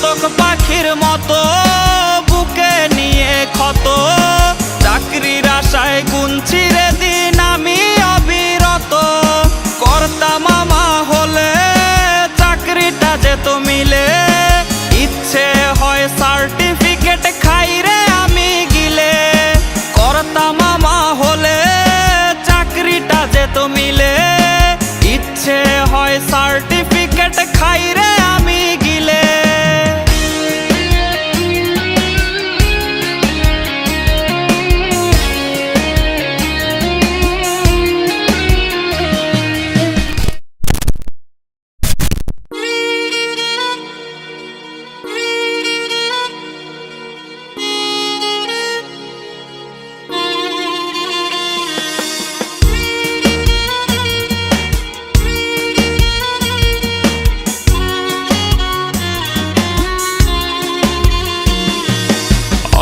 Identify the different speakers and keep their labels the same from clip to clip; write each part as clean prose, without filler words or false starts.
Speaker 1: চাতক পাখির মতো বুকে নিয়ে ক্ষত, চাকরির আশায় গুনছি রে দিন আমি অবিরত। কর্তা মামা হলে চাকরিটা যেত মিলে, ইচ্ছে হয় সার্টিফিকেট খাই রে আমি গিলে। কর্তা মামা হলে চাকরিটা যেত মিলে, ইচ্ছে হয় সার্টিফিকেট খাই রে আমি গিলে।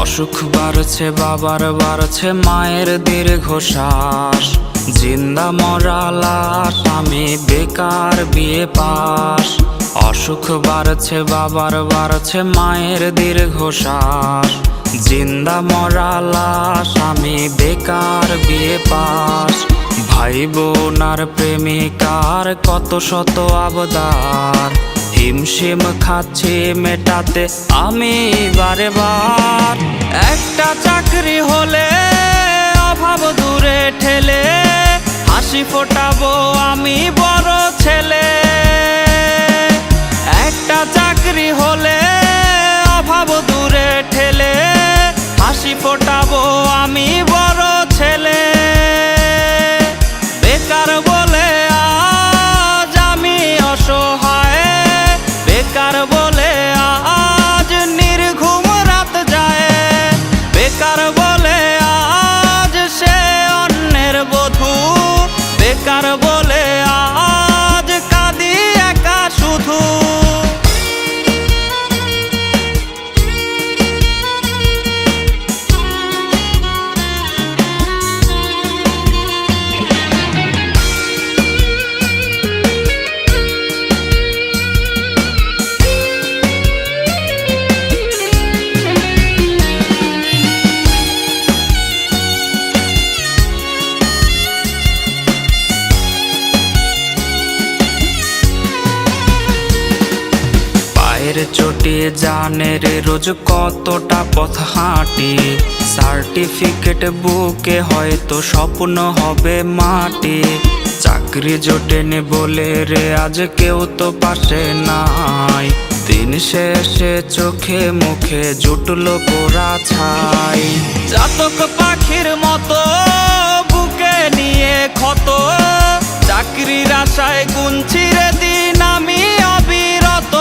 Speaker 1: অসুখ বাড়ছে বাবার বাড়ছে মায়ের দীর্ঘশ্বাস, জিন্দা মরা লাশ আমি বেকার বিয়ে পাস। অসুখ বাড়ছে বাবার বাড়ছে মায়ের দীর্ঘশ্বাস, জিন্দা মরা লাশ আমি বেকার বিয়ে পাস। ভাই বোন আর প্রেমিকার কত শত আবদার, হিমশিম খাচ্ছি মেটাতে আমি বারে বার। একটা চাকরি হলে অভাব দূরে ঠেলে, হাসি ফোটাবো আমি বড় ছেলে। একটা চাকরি হলে অভাব দূরে ঠেলে, হাসি ফোটাবো আমি বড় ছেলে। বেকার বলে আজ আমি অসহায়, বেকার বলে আজ নির্ঘুম রাত যায়, বেকার বলে আজ সে অন্যের বধূ, বেকার বলে আজ কাঁদি একা শুধু। চটি জানের রোজ কতটা পথ হাঁটি, সার্টিফিকেট বুকে হয়তো স্বপ্ন হবে মাটি। চাকরি জোটেনি বলে রে আজ কেউ তো পাশে নাই, দিন শেষে চোখে মুখে জুটলো পোড়া ছাই। চাতক পাখির মতো বুকে নিয়ে ক্ষত, চাকরির আশায় গুনছি রে দিন আমি অবিরত।